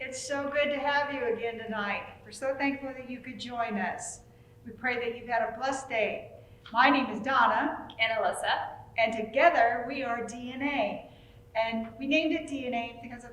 It's so good to have you again tonight. We're so thankful that you could join us. We pray that you've had a blessed day. My name is Donna. And Alyssa. And together we are DNA. And we named it DNA because of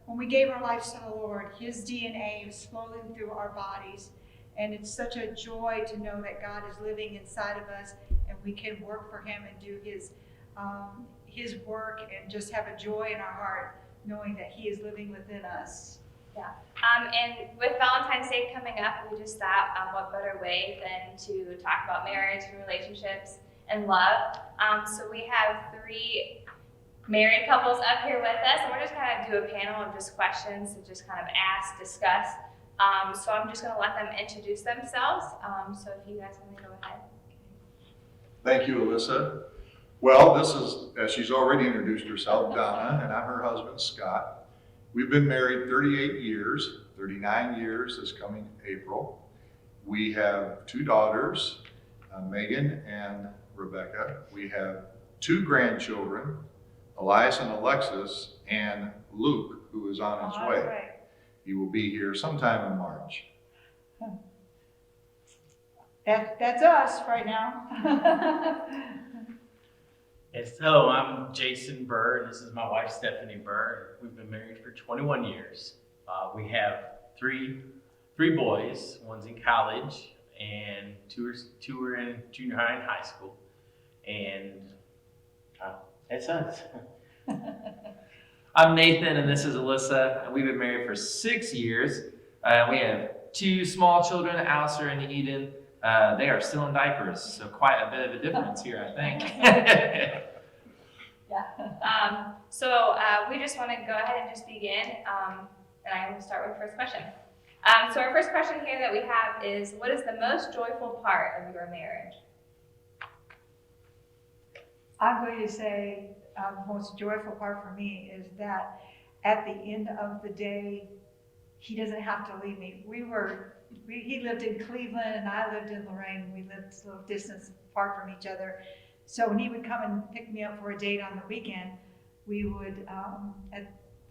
when we gave our lives to the Lord, His DNA is flowing through our bodies. And it's such a joy to know that God is living inside of us and we can work for Him and do His work and just have a joy in our heart knowing that He is living within us. Yeah. And with Valentine's Day coming up, we just thought, what better way than to talk about marriage and relationships and love. So we have 3 married couples up here with us, and we're just going to do a panel of just questions to just kind of ask, discuss. So I'm just going to let them introduce themselves. So if you guys want to go ahead. Thank you, Alyssa. Well, this is, as she's already introduced herself, Donna, and I'm her husband, Scott. We've been married 38 years, 39 years this coming April. We have 2 daughters, Megan and Rebecca. We have 2 grandchildren, Elias and Alexis, and Luke, who is on his way. Right. He will be here sometime in March. That's us right now. Yes, hello, I'm Jason Burr, and this is my wife, Stephanie Burr. We've been married for 21 years. We have three boys. One's in college, and two are in junior high and high school. And that's us. I'm Nathan, and this is Alyssa, and we've been married for 6 years. We have 2 small children, Alistair and Eden. They are still in diapers, so quite a bit of a difference here, I think. Yeah. So we just want to go ahead and just begin, and I will start with the first question. So our first question here that we have is, what is the most joyful part of your marriage? I'm going to say the most joyful part for me is that at the end of the day, He doesn't have to leave me. He lived in Cleveland and I lived in Lorraine. We lived a little distance apart from each other. So when he would come and pick me up for a date on the weekend, we would,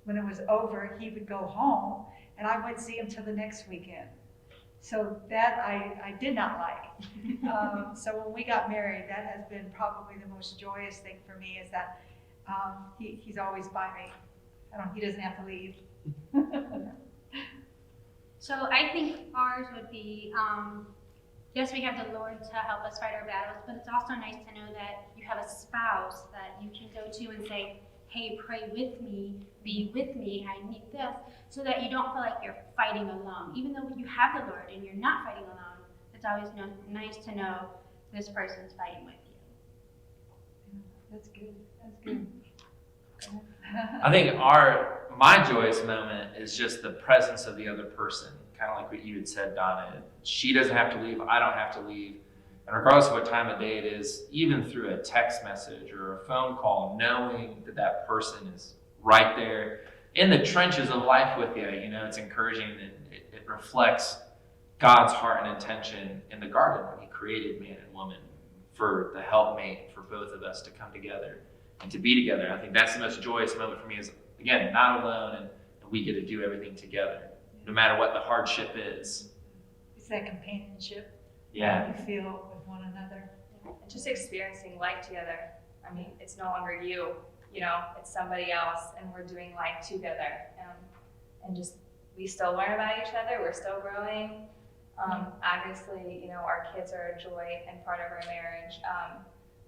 when it was over, he would go home and I wouldn't see him till the next weekend. So that I did not like. So when we got married, that has been probably the most joyous thing for me is that he's always by me. He doesn't have to leave. So I think ours would be, yes, we have the Lord to help us fight our battles, but it's also nice to know that you have a spouse that you can go to and say, hey, pray with me, be with me, I need this, so that you don't feel like you're fighting alone. Even though you have the Lord and you're not fighting alone, it's always nice to know this person's fighting with you. That's good. That's good. I think my joyous moment is just the presence of the other person, kind of like what you had said, Donna. She doesn't have to leave, I don't have to leave. And regardless of what time of day it is, even through a text message or a phone call, knowing that that person is right there in the trenches of life with you, it's encouraging and it reflects God's heart and intention in the garden when He created man and woman for the helpmate for both of us to come together and to be together. I think that's the most joyous moment for me is, again, not alone and we get to do everything together, no matter what the hardship is. It's that companionship. Yeah. You feel with one another. And just experiencing life together. I mean, it's no longer you, it's somebody else, and we're doing life together. And just, we still learn about each other, we're still growing. Obviously, our kids are a joy and part of our marriage.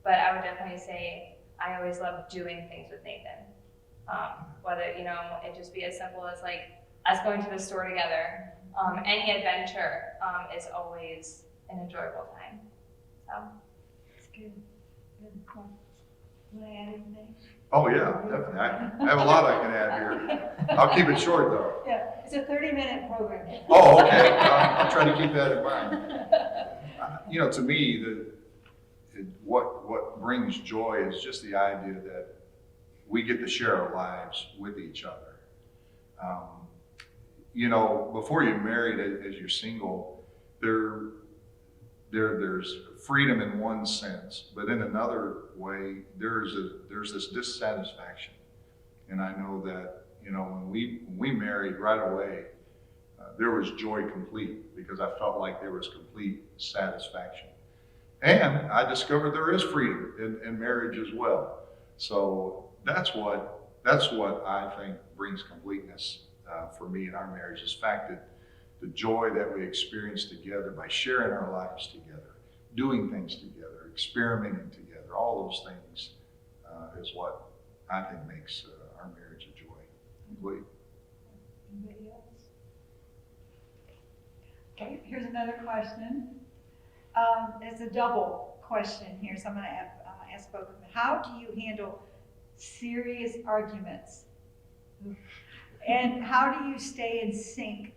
But I would definitely say I always love doing things with Nathan. Whether, it just be as simple as like us going to the store together. Any adventure is always an enjoyable time. So It's good. Good. Want to add anything? Oh yeah, definitely. I have a lot I can add here. I'll keep it short though. Yeah, it's a 30-minute program. Oh, okay. I'll try to keep that in mind. To me, what brings joy is just the idea that we get to share our lives with each other. Before you're married, as you're single, there's freedom in one sense, but in another way, there's this dissatisfaction. And I know that, You know, when we married right away, there was joy complete because I felt like there was complete satisfaction. And I discovered there is freedom in marriage as well. So that's what I think brings completeness for me in our marriage, is the fact that the joy that we experience together by sharing our lives together, doing things together, experimenting together, all those things is what I think makes our marriage a joy. Complete. Anybody else? Okay, here's another question. It's a double question here, so I'm going to ask both of them. How do you handle serious arguments? And how do you stay in sync,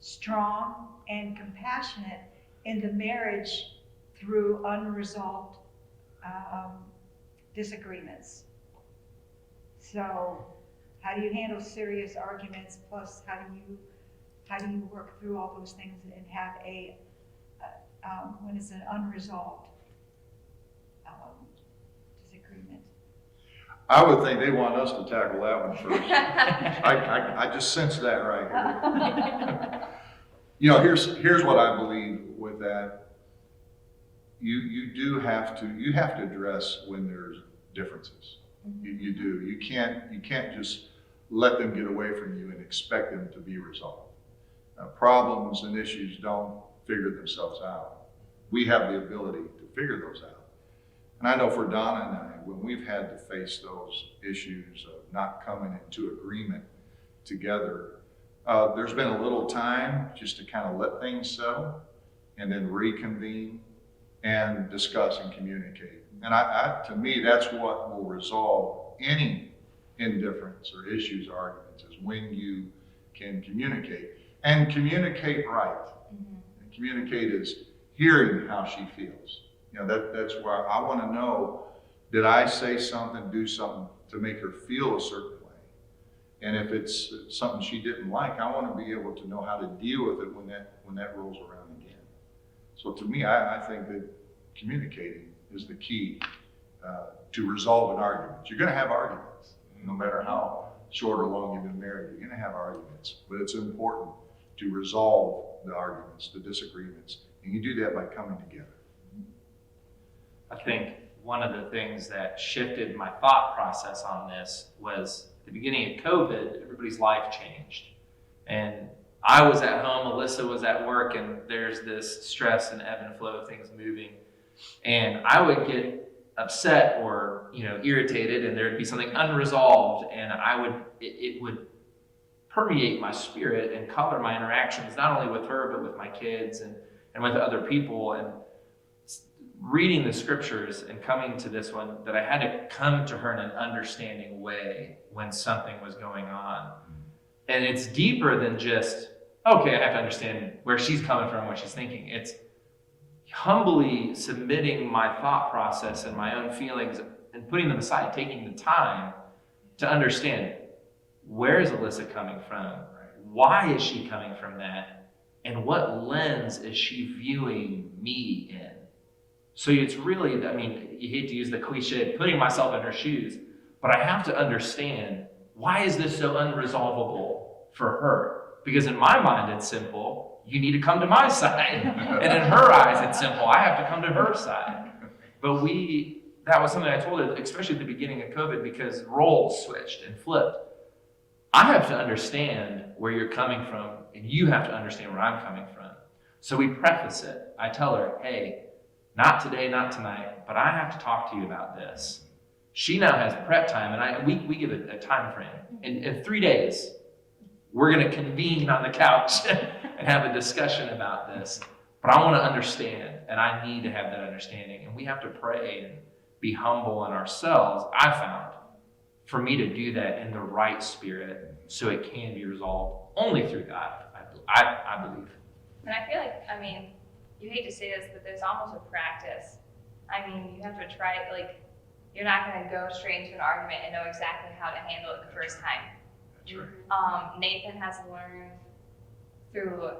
strong and compassionate in the marriage through unresolved disagreements? So, how do you handle serious arguments? Plus, how do you work through all those things and have when it's an unresolved disagreement? I would think they want us to tackle that one first. I just sense that right here. You know, here's what I believe with that. You have to address when there's differences. You do. You can't just let them get away from you and expect them to be resolved. Problems and issues don't figure themselves out. We have the ability to figure those out. And I know for Donna and I, when we've had to face those issues of not coming into agreement together, there's been a little time just to kind of let things settle and then reconvene and discuss and communicate. And to me, that's what will resolve any indifference or issues or arguments, is when you can communicate. And communicate right. And communicate is hearing how she feels. You know, that's where I want to know, did I say something, do something to make her feel a certain way? And if it's something she didn't like, I want to be able to know how to deal with it when that rolls around again. So to me, I think that communicating is the key to resolve an argument. You're going to have arguments, no matter how short or long you've been married. You're going to have arguments, but it's important to resolve the arguments, the disagreements, and you do that by coming together. I think one of the things that shifted my thought process on this was at the beginning of COVID, everybody's life changed. And I was at home, Alyssa was at work, and there's this stress and ebb and flow of things moving. And I would get upset or, irritated, and there'd be something unresolved, and it would permeate my spirit and color my interactions, not only with her, but with my kids and with other people. And reading the scriptures and coming to this one, that I had to come to her in an understanding way when something was going on. And it's deeper than just, okay, I have to understand where she's coming from, what she's thinking. It's humbly submitting my thought process and my own feelings and putting them aside, taking the time to understand, where is Alyssa coming from? Why is she coming from that? And what lens is she viewing me in? So it's really, you hate to use the cliche, putting myself in her shoes, but I have to understand, why is this so unresolvable for her? Because in my mind, it's simple. You need to come to my side. And in her eyes, it's simple. I have to come to her side. But that was something I told her, especially at the beginning of COVID, because roles switched and flipped. I have to understand where you're coming from, and you have to understand where I'm coming from. So we preface it. I tell her, hey, not today, not tonight, but I have to talk to you about this. She now has prep time, and we give it a time frame. In 3 days, we're going to convene on the couch and have a discussion about this. But I want to understand, and I need to have that understanding. And we have to pray and be humble in ourselves, I found, for me to do that in the right spirit so it can be resolved only through God, I believe. And I feel like, you hate to say this, but there's almost a practice. You have to try, you're not going to go straight into an argument and know exactly how to handle it the first time. That's right. Nathan has learned through,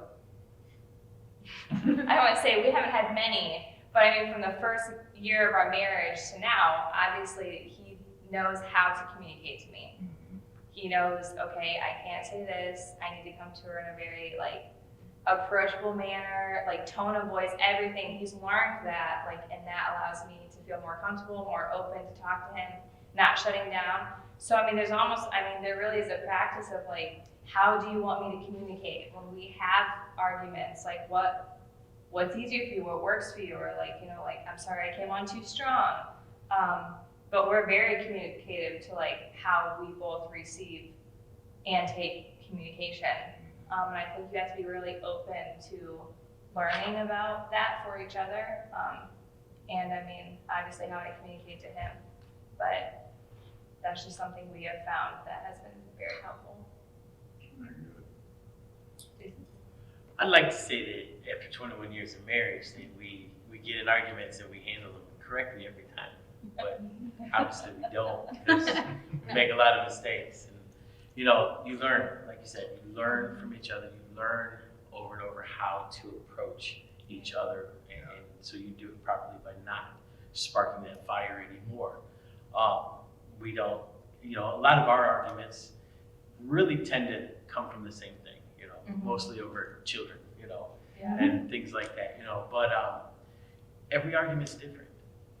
I don't want to say we haven't had many, but from the first year of our marriage to now, obviously he knows how to communicate to me. he knows, okay, I can't say this. I need to come to her in a very like approachable manner, like tone of voice, everything. He's learned that, like, and that allows me to feel more comfortable, more open to talk to him, not shutting down. So, I mean, there really is a practice of like, how do you want me to communicate when we have arguments? Like, what's easier for you? What works for you? Or like, like, I'm sorry, I came on too strong. But we're very communicative to like how we both receive and take communication. And I think you have to be really open to learning about that for each other. And I mean, obviously how I communicate to him, but that's just something we have found that has been very helpful. Very good. I'd like to say that after 21 years of marriage, that we get in arguments and we handle them correctly every time. But obviously we don't, because we make a lot of mistakes. And you learn, like you said, you learn from each other. You learn over and over how to approach each other, and so you do it properly by not sparking that fire anymore. We don't, a lot of our arguments really tend to come from the same thing, mostly over children, Yeah. and things like that, but every argument's different.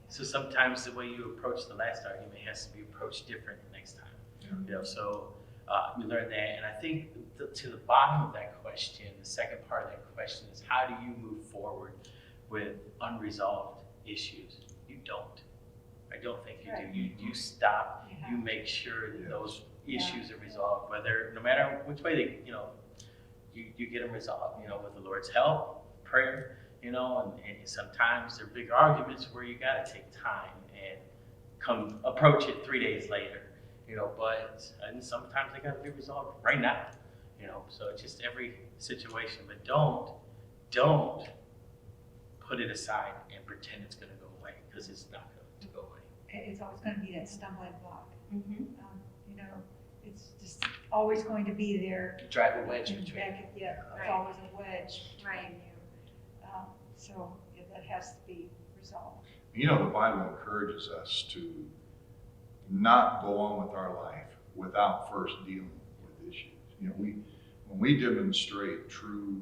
So sometimes the way you approach the last argument has to be approached different next time, so we learned that. And I think to the bottom of that question, the second part of that question is, how do you move forward with unresolved issues? You don't. I don't think you do. You stop, you make sure that those issues are resolved, no matter which way they, you get them resolved, with the Lord's help, prayer, and sometimes there are big arguments where you got to take time and come approach it 3 days later, and sometimes they got to be resolved right now, so it's just every situation. But don't put it aside and pretend it's going to go away, because it's not going to go away. It's always going to be that stumbling block. Mm-hmm. It's just always going to be there. Drive a wedge between. It's Right. always a wedge. Right. between you. So that has to be resolved. The Bible encourages us to not go on with our life without first dealing with issues. When we demonstrate true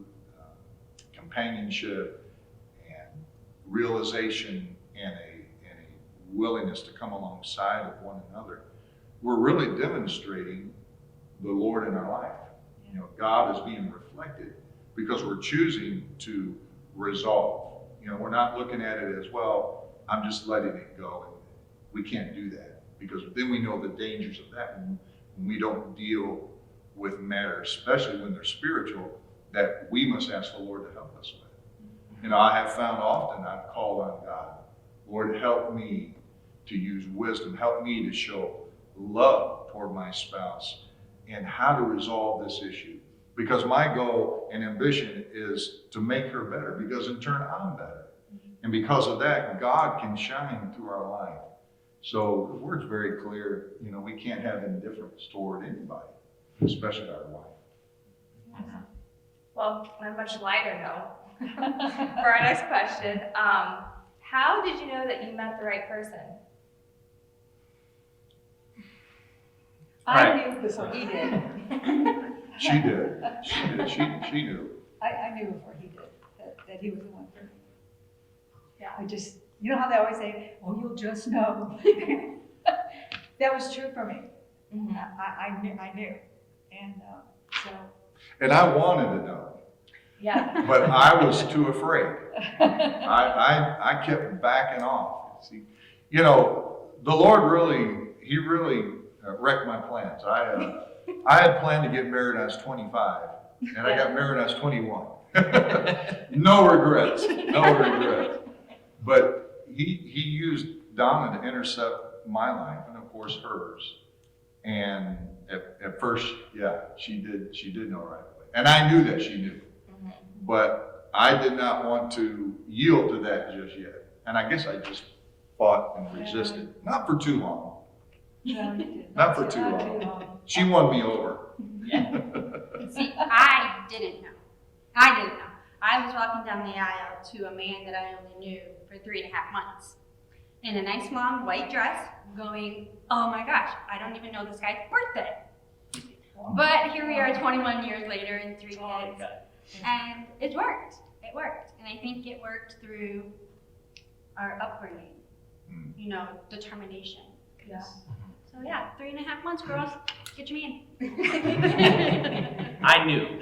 companionship and realization and a willingness to come alongside of one another, we're really demonstrating the Lord in our life. God is being reflected because we're choosing to resolve. We're not looking at it as, well, I'm just letting it go. And we can't do that, because then we know the dangers of that when we don't deal with matters, especially when they're spiritual, that we must ask the Lord to help us with. I have found often I've called on God, Lord, help me to use wisdom, help me to show love toward my spouse and how to resolve this issue. Because my goal and ambition is to make her better, because in turn I'm better. And because of that, God can shine through our life. So the word's very clear, we can't have indifference toward anybody, especially our wife. Well, on a much lighter note, for our next question, how did you know that you met the right person? I knew before he did. She did. She knew. I knew before he did that he was the one for me. Yeah. I just, how they always say, oh, you'll just know. That was true for me. Mm-hmm. I knew. And so. And I wanted to know, Yeah. but I was too afraid. I kept backing off. See, the Lord really wrecked my plans. I had planned to get married when I was 25, and I got married when I was 21. No regrets. But he used Donna to intercept my life, and of course hers. And at first, she did know right away, and I knew that she knew. Mm-hmm. But I did not want to yield to that just yet, and I guess I just fought and resisted. Not for too long. No, you didn't. Not for too long. She won me over. See, I didn't know. I was walking down the aisle to a man that I only knew for 3.5 months in a nice long white dress, going, oh my gosh, I don't even know this guy's birthday. But here we are 21 years later and 3 Oh my kids. God. And it worked. It worked. And I think it worked through our upbringing, Mm. you know, determination. Yeah. So yeah, 3.5 months, girls. Get your man. I knew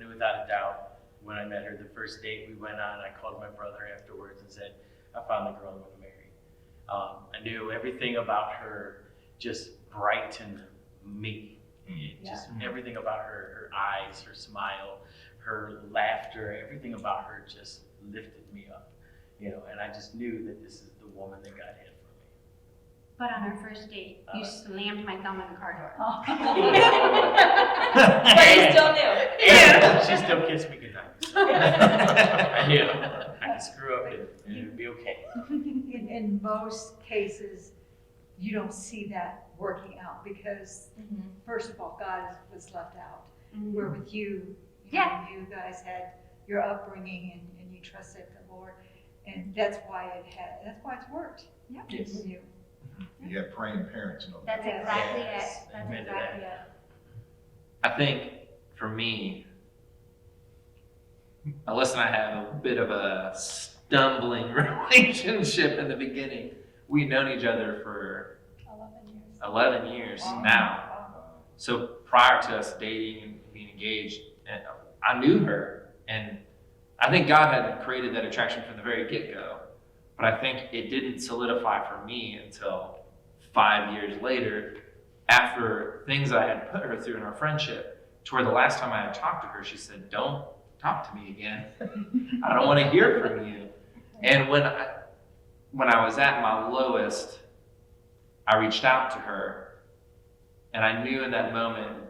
without a doubt when I met her the first date we went on. I called my brother afterwards and said, I found the girl I'm going to marry. I knew everything about her just brightened me. Just everything about her eyes, her smile, her laughter, everything about her just lifted me up, you know, and I just knew that this is the woman that God had for me. But on our first date, you slammed my thumb in the car door. But you still knew. And she still kissed me goodnight. I knew I could screw up and it would be okay. In most cases, you don't see that working out because, first of all, God was left out. Where with you, you guys had your upbringing and you trusted the Lord, and that's why it's worked. Yeah, Yes. with you. You have praying parents, no? That's exactly Yes. it. That's Amen to exactly it. I think for me, Alyssa and I have a bit of a stumbling relationship in the beginning. We'd known each other for 11 years now. So prior to us dating and being engaged, I knew her, and I think God had created that attraction from the very get-go. But I think it didn't solidify for me until 5 years later, after things I had put her through in our friendship, to where the last time I had talked to her, she said, "Don't talk to me again. I don't want to hear from you." And when I was at my lowest, I reached out to her, and I knew in that moment,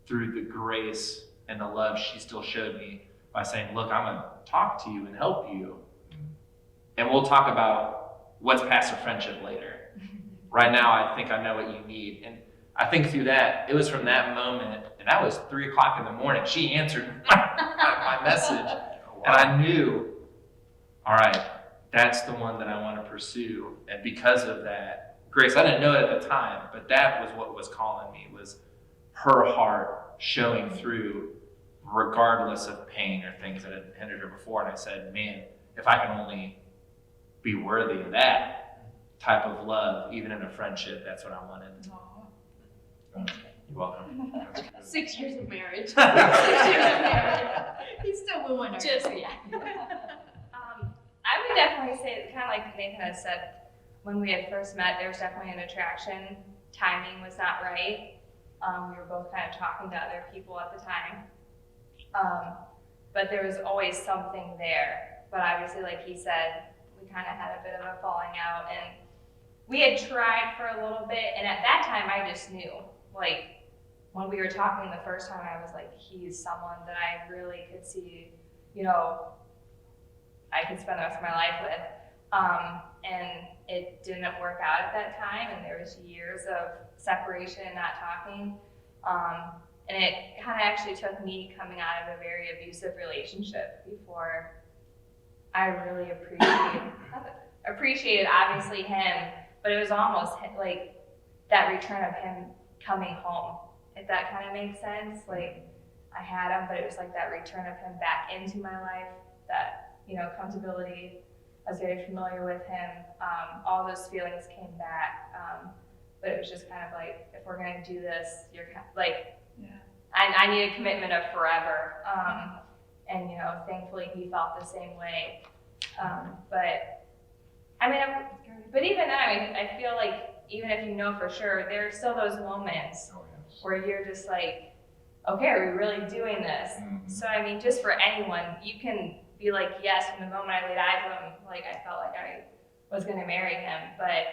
through the grace and the love she still showed me by saying, "Look, I'm going to talk to you and help you. And we'll talk about what's past our friendship later. Right now, I think I know what you need." And I think through that, it was from that moment, and that was 3 o'clock in the morning. She answered my message, and I knew, all right, that's the one that I want to pursue. And because of that grace, I didn't know it at the time, but that was what was calling me, was her heart showing through regardless of pain or things that had hindered her before. And I said, man, if I can only be worthy of that type of love, even in a friendship, that's what I wanted. You're welcome. 6 years of marriage. 6 years of marriage. He's still wooing her. Just, yeah. I would definitely say, kind of like Nathan has said, when we had first met, there was definitely an attraction. Timing was not right. We were both kind of talking to other people at the time. But there was always something there. But obviously, like he said, we kind of had a bit of a falling out. And we had tried for a little bit. And at that time, I just knew. Like, when we were talking the first time, I was like, he's someone that I really could see, you know, I could spend the rest of my life with. And it didn't work out at that time, and there was years of separation and not talking. And it kind of actually took me coming out of a very abusive relationship before I really appreciated obviously him, but it was almost like that return of him coming home, if that kind of makes sense. Like, I had him, but it was like that return of him back into my life, that, you know, accountability. I was very familiar with him. All those feelings came back. But it was just kind of like, if we're going to do this, you're kind of like, I need a commitment of forever. And, you know, thankfully he felt the same way. But, I mean, but even then, I mean, I feel like even if you know for sure, there are still those moments where you're just like, okay, are we really doing this? Mhm. So, I mean, just for anyone, you can be like, yes, from the moment I laid eyes on him, like, I felt like I was going to marry him. But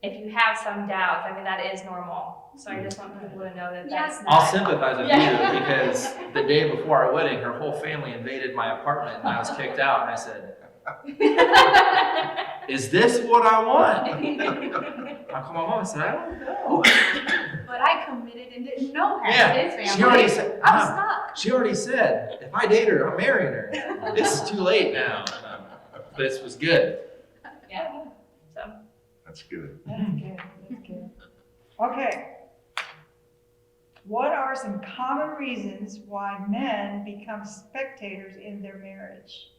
if you have some doubts, I mean, that is normal. So I just want people to know that that's not. I'll sympathize with you, because the day before our wedding, her whole family invaded my apartment and I was kicked out, and I said, "Is this what I want?" I called my mom and said, "I don't know." But I committed and didn't know half Yeah, his family. she already said, I was "Mom, stuck. she already said, if I date her, I'm marrying her. This is too late now." But this was good. Yeah. So. That's good. That's good, that's good. Okay. what are some common reasons why men become spectators in their marriage?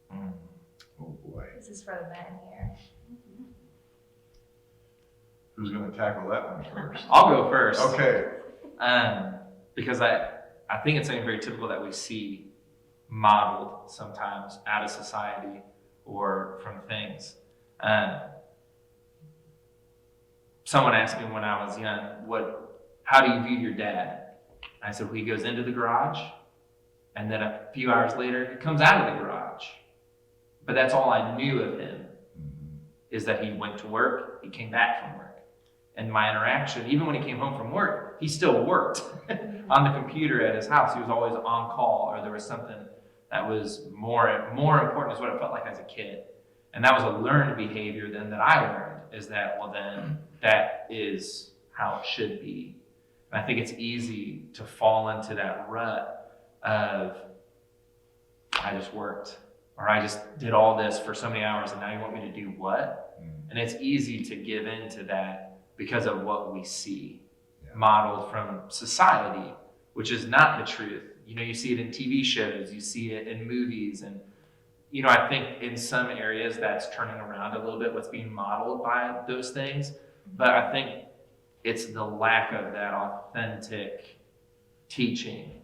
Oh boy, This is for the men here. who's gonna tackle that one first? I'll go first. Okay, Because I think it's something very typical that we see modeled sometimes out of society or from things. Someone asked me when I was young, how do you view your dad? I said, well, he goes into the garage, and then a few hours later, he comes out of the garage. But that's all I knew of him, is that he went to work, he came back from work. And my interaction, even when he came home from work, he still worked on the computer at his house. He was always on call, or there was something that was more important, is what it felt like as a kid. And that was a learned behavior then that I learned, is that, well then, that is how it should be. And I think it's easy to fall into that rut of, I just worked, or I just did all this for so many hours, and now you want me to do what? And it's easy to give into that because of what we see modeled from society, which is not the truth. You know, you see it in TV shows, you see it in movies, and you know, I think in some areas that's turning around a little bit, what's being modeled by those things. But I think it's the lack of that authentic teaching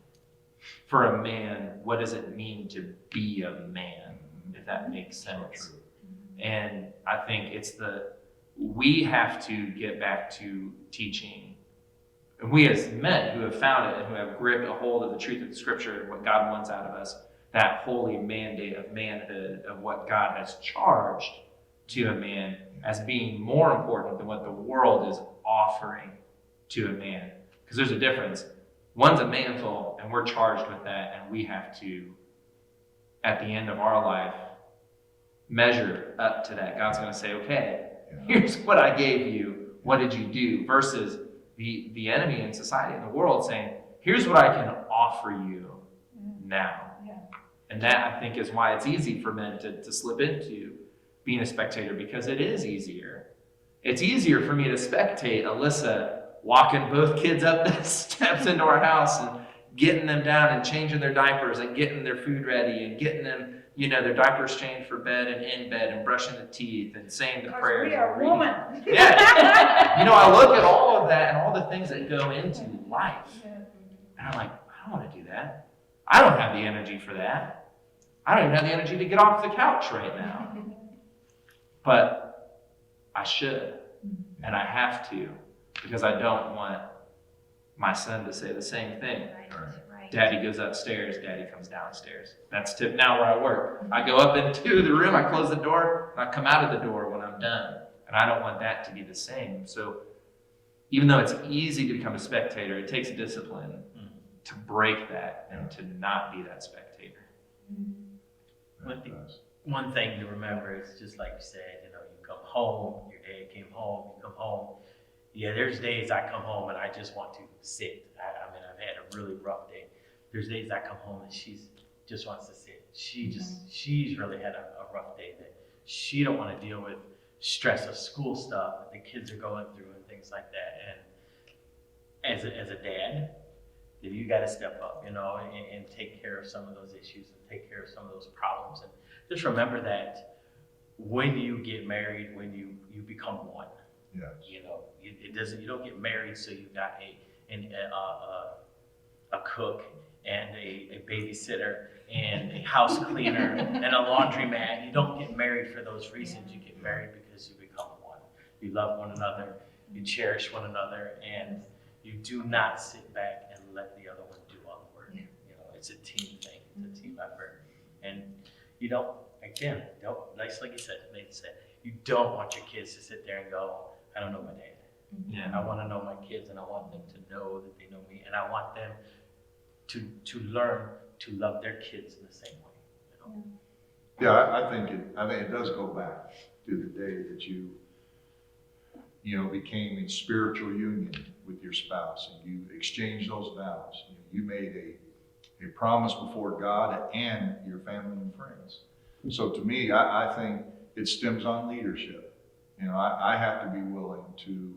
for a man. What does it mean to be a man, if that makes sense? And I think we have to get back to teaching. And we as men who have found it and who have gripped a hold of the truth of the scripture and what God wants out of us, that holy mandate of manhood, of what God has charged to a man as being more important than what the world is offering to a man. Because there's a difference. One's a mantle, and we're charged with that, and we have to, at the end of our life, measure up to that. God's going to say, okay, here's what I gave you. What did you do? Versus the enemy in society, in the world, saying, here's what I can offer you now. And that, I think, is why it's easy for men to slip into being a spectator, because it is easier. It's easier for me to spectate Alyssa walking both kids up the steps into our house and getting them down and changing their diapers and getting their food ready and getting them, you know, their diapers changed for bed and in bed and brushing the teeth and saying the prayers. We are woman. Yeah. You know, I look at all of that and all the things that go into life. And I'm like, I don't want to do that. I don't have the energy for that. I don't even have the energy to get off the couch right now. But I should. And I have to. Because I don't want my son to say the same thing. Right. Daddy goes upstairs, Daddy comes downstairs. That's tip now where I work. I go up into the room, I close the door, and I come out of the door when I'm done. And I don't want that to be the same. So even though it's easy to become a spectator, it takes discipline to break that and to not be that spectator. One thing to remember is just like you said, you know, you come home, your dad came home, you come home. Yeah, there's days I come home and I just want to sit. I mean, I've had a really rough day. There's days I come home and she's just wants to sit. She's really had a rough day that she don't want to deal with stress of school stuff that the kids are going through and things like that. And as a dad, you got to step up, you know, and take care of some of those issues and take care of some of those problems. And just remember that when you get married, when you become one, you know, you don't get married so you got a cook and a babysitter and a house cleaner and a laundromat. You don't get married for those reasons. You get married because you become one. You love one another, you cherish one another, and you do not sit back and let the other one do all the work. You know, it's a team thing, it's a team effort. And you don't, nice like you said, Nate said, you don't want your kids to sit there and go, I don't know my dad. Yeah. I want to know my kids, and I want them to know that they know me, and I want them to learn to love their kids in the same way. You know? Yeah, I think it does go back to the day that you became in spiritual union with your spouse and you exchanged those vows. You made a promise before God and your family and friends. So to me, I think it stems on leadership. You know, I have to be willing to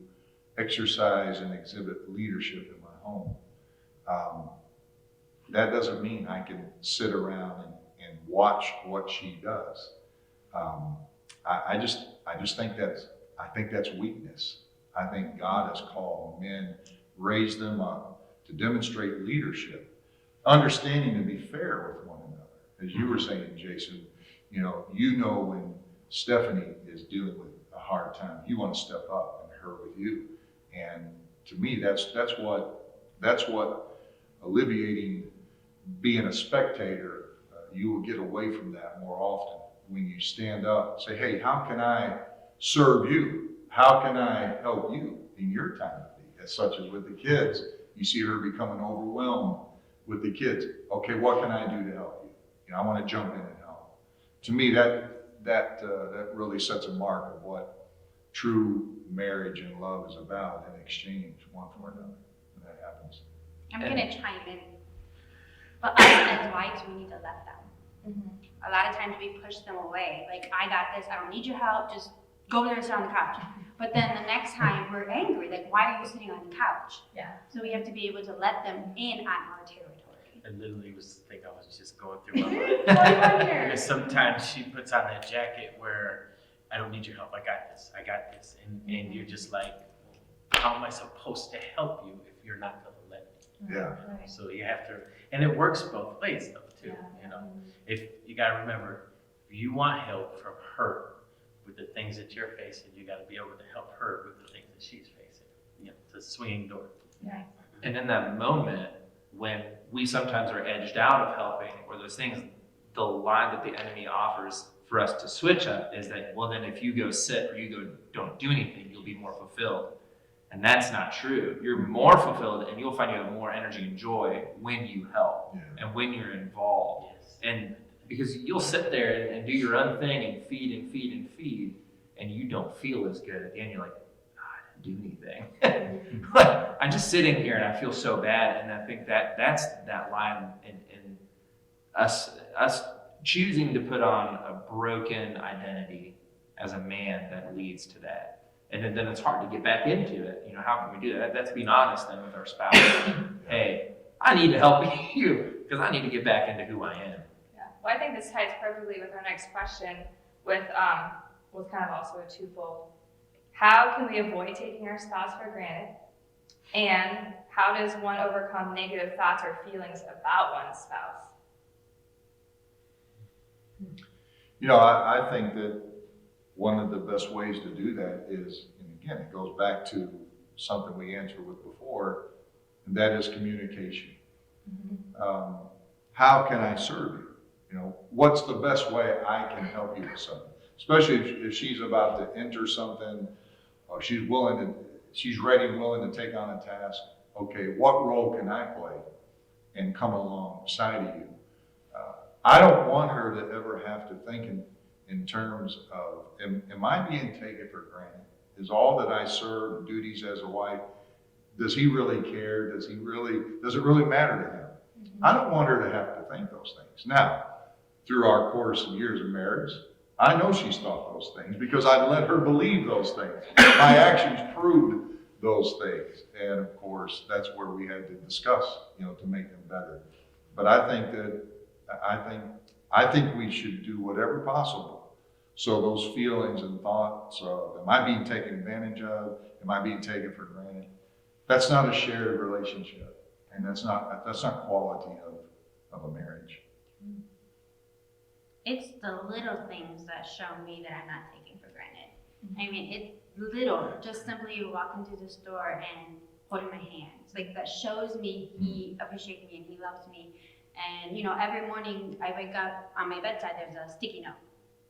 exercise and exhibit leadership in my home. That doesn't mean I can sit around and watch what she does. I just think that's weakness. I think God has called men, raised them up to demonstrate leadership, understanding to be fair with one another. As you were saying, Jason, you know when Stephanie is dealing with a hard time, you want to step up and her with you. And to me, that's what alleviating being a spectator, you will get away from that more often when you stand up and say, hey, how can I serve you? How can I help you in your time of need? As such as with the kids, you see her becoming overwhelmed with the kids. Okay, what can I do to help you? You know, I want to jump in and help. To me, that really sets a mark of what true marriage and love is about, in exchange one for another. When that happens. I'm gonna chime in. But us as wives, we need to let them. A lot of times we push them away. Like, I got this, I don't need your help, just go there and sit on the couch. But then the next time we're angry, like, why are you sitting on the couch? Yeah. So we have to be able to let them in on our territory. I literally was thinking I was just going through my mind. Wonder. Because sometimes she puts on that jacket where I don't need your help, I got this. And you're just like, how am I supposed to help you if you're not gonna let me? Yeah. So you have to, and it works both ways though too, you know. If you gotta remember, if you want help from her with the things that you're facing, you gotta be able to help her with the things that she's facing. You know, it's a swinging door. Yeah. And in that moment, when we sometimes are edged out of helping, or those things, the line that the enemy offers for us to switch up is that, well, then if you go sit or you go don't do anything, you'll be more fulfilled. And that's not true. You're more fulfilled, and you'll find you have more energy and joy when you help and when you're involved. Yes. And because you'll sit there and do your own thing and feed, and you don't feel as good. At the end, you're like, oh, I didn't do anything. But I'm just sitting here and I feel so bad. And I think that's that line in us choosing to put on a broken identity as a man that leads to that. And then it's hard to get back into it. You know, how can we do that? That's being honest then with our spouse. Hey, I need to help you because I need to get back into who I am. Yeah. Well, I think this ties perfectly with our next question with kind of also a twofold. How can we avoid taking our spouse for granted? And how does one overcome negative thoughts or feelings about one's spouse? You know, I think that one of the best ways to do that is, and again, it goes back to something we answered with before, and that is communication. How can I serve you? You know, what's the best way I can help you with something? Especially if she's about to enter something, or she's ready and willing to take on a task. Okay, what role can I play and come alongside of you? I don't want her to ever have to think in terms of, am I being taken for granted? Is all that I serve duties as a wife, does he really care? Does it really matter to him? I don't want her to have to think those things. Now, through our course of years of marriage, I know she's thought those things because I've let her believe those things. My actions proved those things. And of course, that's where we had to discuss, to make them better. But I think we should do whatever possible. So those feelings and thoughts of, am I being taken advantage of? Am I being taken for granted? That's not a shared relationship. And that's not quality of a marriage. It's the little things that show me that I'm not taken for granted. I mean, it's little, just simply walking through the store and holding my hands. Like, that shows me he appreciates me and he loves me. And, every morning I wake up, on my bedside there's a sticky note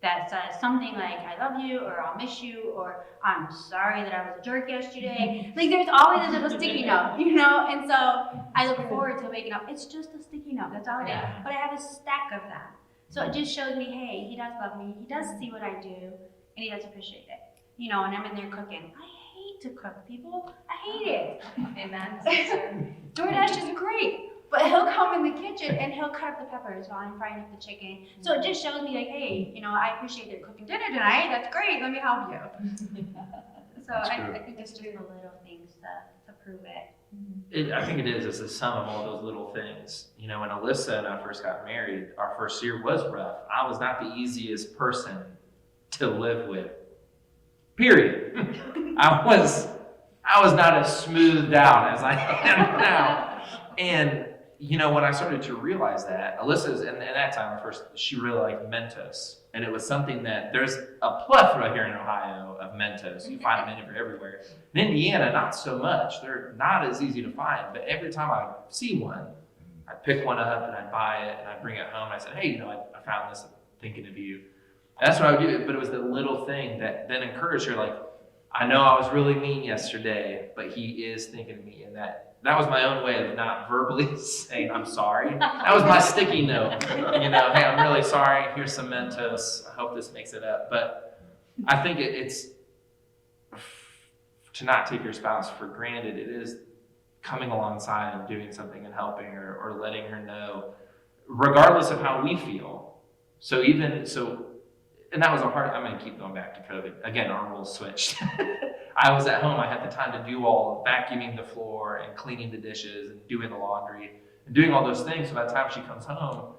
that says something like, I love you, or I'll miss you, or I'm sorry that I was a jerk yesterday. Like, there's always a little sticky note, And so I look forward to waking up. It's just a sticky note, that's all it is. But I have a stack of them. So it just shows me, hey, he does love me, he does see what I do, and he does appreciate it. And I'm in there cooking. I hate to cook, people. I hate it. Amen. DoorDash is great. But he'll come in the kitchen and he'll cut up the peppers while I'm frying up the chicken. So it just shows me like, hey, I appreciate you cooking dinner tonight. That's great. Let me help you. So That's I good. think it's just the little things to prove it. I think it is. It's the sum of all those little things. You know, when Alyssa and I first got married, our first year was rough. I was not the easiest person to live with. Period. I was not as smoothed out as I am now. And you know, when I started to realize that, Alyssa's, and at that time, first, she really liked Mentos. And it was something that there's a plethora here in Ohio of Mentos. You find them everywhere. In Indiana, not so much. They're not as easy to find. But every time I see one, I'd pick one up and I'd buy it and I'd bring it home. And I said, hey, you know, I found this, thinking of you. And that's what I would do. But it was the little thing that then encouraged her, like, I know I was really mean yesterday, but he is thinking of me. And that was my own way of not verbally saying I'm sorry. That was my sticky note. You know, hey, I'm really sorry. Here's some Mentos. I hope this makes it up. But I think it's to not take your spouse for granted. It is coming alongside and doing something and helping her or letting her know, regardless of how we feel. And that was I'm going to keep going back to COVID. Again, our roles switched. I was at home. I had the time to do all vacuuming the floor and cleaning the dishes and doing the laundry and doing all those things. So by the time she comes home,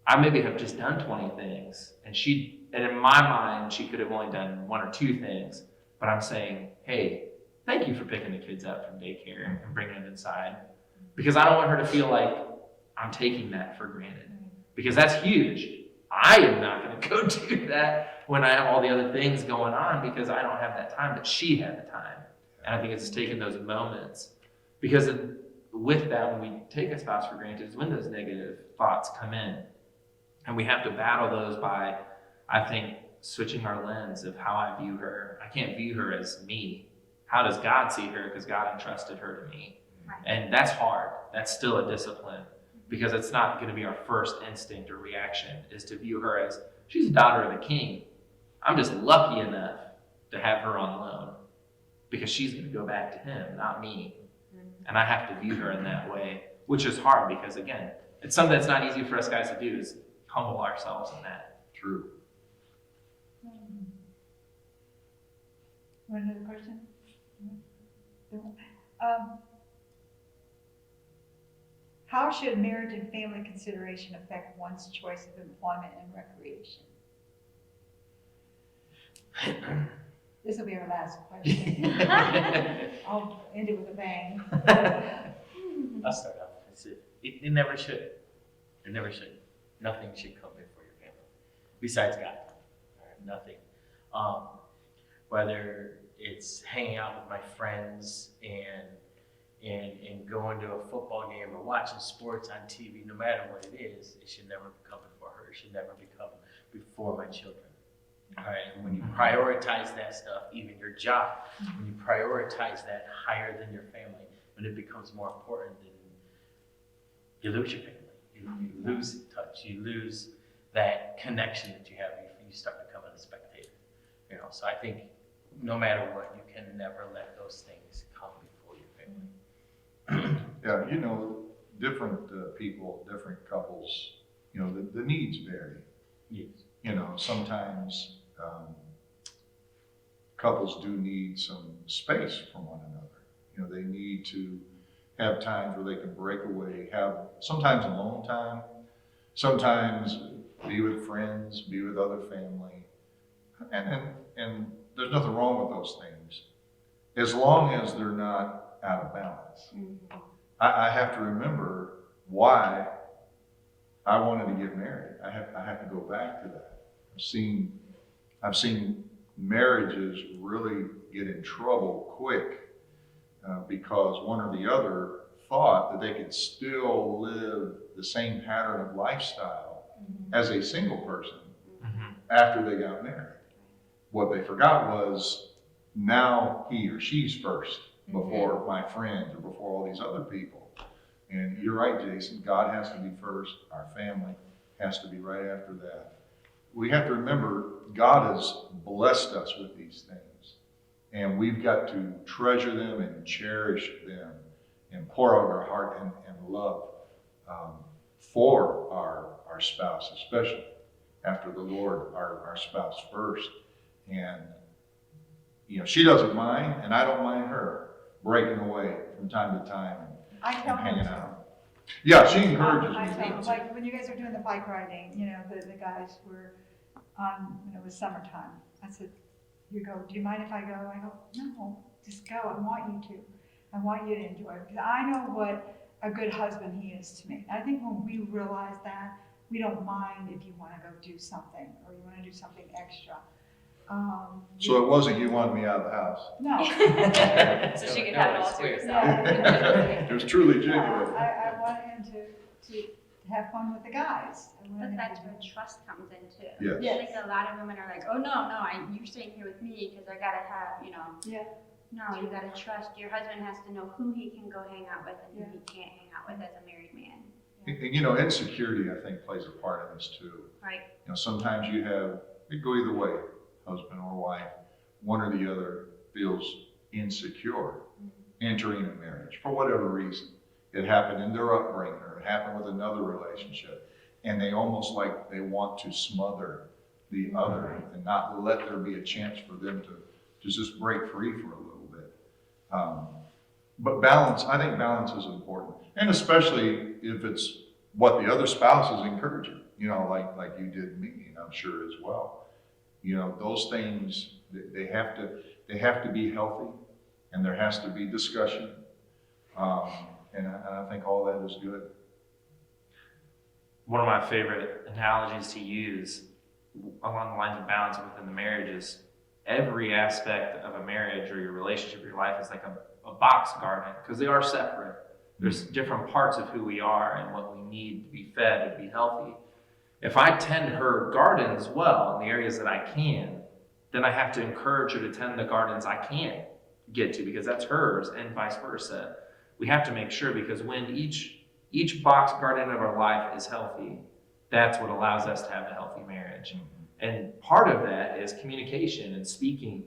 I maybe have just done 20 things. And in my mind, she could have only done 1 or 2 things. But I'm saying, hey, thank you for picking the kids up from daycare and bringing them inside. Because I don't want her to feel like I'm taking that for granted. Because that's huge. I am not going to go do that when I have all the other things going on because I don't have that time, but she had the time. And I think it's taking those moments because with that, when we take a spouse for granted, is when those negative thoughts come in. And we have to battle those by, I think, switching our lens of how I view her. I can't view her as me. How does God see her? Because God entrusted her to me. Right. And that's hard. That's still a discipline. Because it's not going to be our first instinct or reaction is to view her as she's a daughter of a king. I'm just lucky enough to have her on loan because she's going to go back to him, not me. And I have to view her in that way, which is hard because, again, it's something that's not easy for us guys to do is humble ourselves in that. True. Want another question? How should marriage and family consideration affect one's choice of employment and recreation? This will be our last question. I'll end it with a bang. I'll start off. It never should. It never should. Nothing should come before your family, besides God. Nothing. Whether it's hanging out with my friends and going to a football game or watching sports on TV, no matter what it is, it should never come before her. It should never become before my children. All right, and when you prioritize that stuff, even your job, when you prioritize that higher than your family, when it becomes more important, then you lose your family. You lose touch. You lose that connection that you have. You start becoming a spectator. You know, so I think no matter what, you can never let those things come before your family. Yeah, you know, different people, different couples, you know, the needs vary. Yes. You know, sometimes couples do need some space from one another. You know, they need to have times where they can break away, have sometimes alone time, sometimes be with friends, be with other family. And there's nothing wrong with those things, as long as they're not out of balance. Mm-hmm. I have to remember why I wanted to get married. I have to go back to that. I've seen marriages really get in trouble quick because one or the other thought that they could still live the same pattern of lifestyle as a single person after they got married. What they forgot was now he or she's first before my friends or before all these other people. And you're right, Jason, God has to be first. Our family has to be right after that. We have to remember God has blessed us with these things. And we've got to treasure them and cherish them and pour out our heart and love for our spouse, especially after the Lord, our spouse first. And she doesn't mind, and I don't mind her breaking away from time to time I and tell him hanging to. out. Yeah, she encourages I me tell him, to. like, when you guys are doing the bike riding, the guys were on, when it was summertime. I said, you go, do you mind if I go? I go, no, just go. I want you to. I want you to enjoy it. Because I know what a good husband he is to me. I think when we realize that, we don't mind if you want to go do something or you want to do something extra. So it wasn't you wanted me out of the house. No. So she could have it all to herself. It was truly genuine. I want him to have fun with the guys. I want But him that's to- where trust comes in too. Yes. I think a lot of women are like, oh, no, you're staying here with me because I gotta have, Yeah. No, you gotta trust, your husband has to know who he can go hang out with and Yeah. who he can't hang out with as a married man, And, insecurity, I think, plays a part in this too. right? Sometimes it go either way, husband or wife, one or the other feels insecure entering a marriage for whatever reason. It happened in their upbringing or it happened with another relationship. And they almost like they want to smother the other and not let there be a chance for them to just break free for a little bit. But I think balance is important. And especially if it's what the other spouse is encouraging, like you did me, and I'm sure as well. Those things, they have to be healthy and there has to be discussion. And I think all that is good. One of my favorite analogies to use along the lines of balance within the marriage is every aspect of a marriage or your relationship, your life is like a box garden because they are separate. There's different parts of who we are and what we need to be fed and be healthy. If I tend her gardens well in the areas that I can, then I have to encourage her to tend the gardens I can't get to because that's hers and vice versa. We have to make sure because when each box garden of our life is healthy, that's what allows us to have a healthy marriage. And part of that is communication and speaking.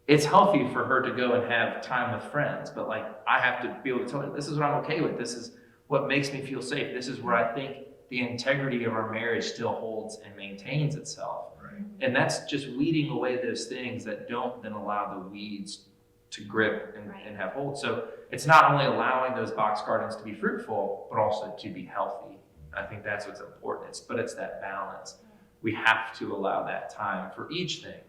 It's healthy for her to go and have time with friends, but I have to be able to tell her, this is what I'm okay with. This is what makes me feel safe. This is where I think the integrity of our marriage still holds and maintains itself. Right. And that's just weeding away those things that don't then allow the weeds to grip and have hold. So it's not only allowing those box gardens to be fruitful, but also to be healthy. I think that's what's important. But it's that balance. We have to allow that time for each thing.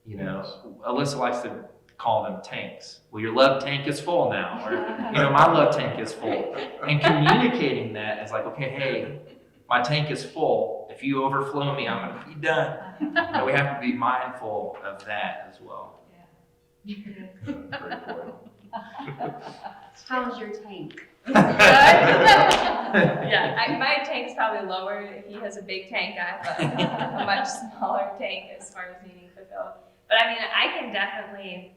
Alyssa likes to call them tanks. Well, your love tank is full now, or my love tank is full. And communicating that is like, okay, hey, my tank is full. If you overflow me, I'm going to be done. We have to be mindful of that as well. Great point. How's your tank? Yeah, my tank's probably lower. He has a big tank. I have a much smaller tank as far as needing fulfilled. But I can definitely,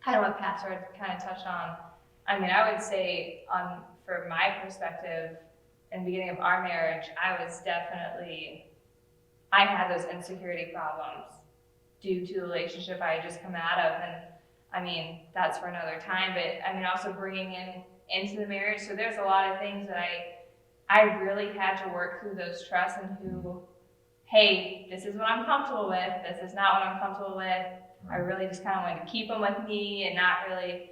kind of what Pastor kind of touched on. I would say for my perspective, in the beginning of our marriage, I had those insecurity problems due to the relationship I had just come out of. And that's for another time. But also bringing into the marriage. So there's a lot of things that I really had to work through those trusts and hey, this is what I'm comfortable with. This is not what I'm comfortable with. I really just kind of wanted to keep them with me and not really,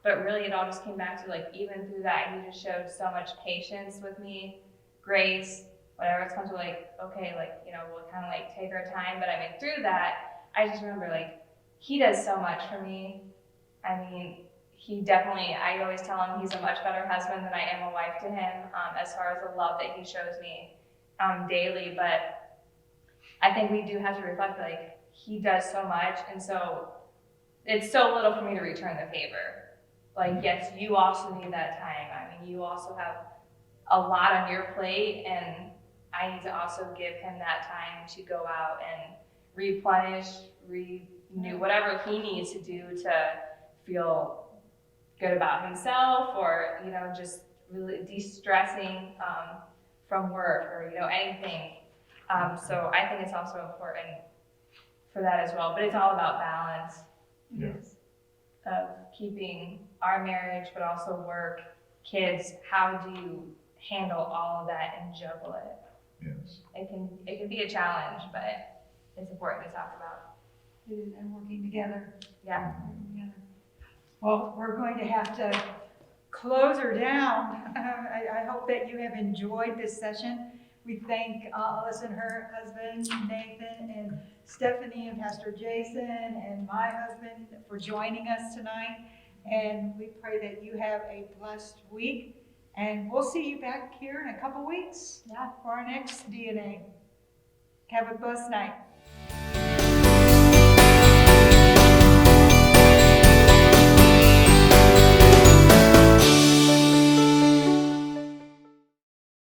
but really it all just came back to even through that, he just showed so much patience with me, grace, whatever it's comfortable, okay, we'll kind of take our time. But through that, I just remember he does so much for me. He definitely, I always tell him he's a much better husband than I am a wife to him, as far as the love that he shows me daily. But I think we do have to reflect, he does so much, and so it's so little for me to return the favor. Yes, you also need that time. You also have a lot on your plate, and I need to also give him that time to go out and replenish, renew, whatever he needs to do to feel good about himself, or just really de-stressing from work, or anything. So I think it's also important for that as well. But it's all about balance. Yes. Of keeping our marriage, but also work, kids. How do you handle all of that and juggle it? Yes. It can be a challenge, but it's important to talk about. and working together. Yeah. Well, we're going to have to close her down. I hope that you have enjoyed this session. We thank Alyssa and her husband, Nathan, and Stephanie and Pastor Jason, and my husband for joining us tonight. And we pray that you have a blessed week. And we'll see you back here in a couple weeks Yeah. for our next DNA. Have a blessed night.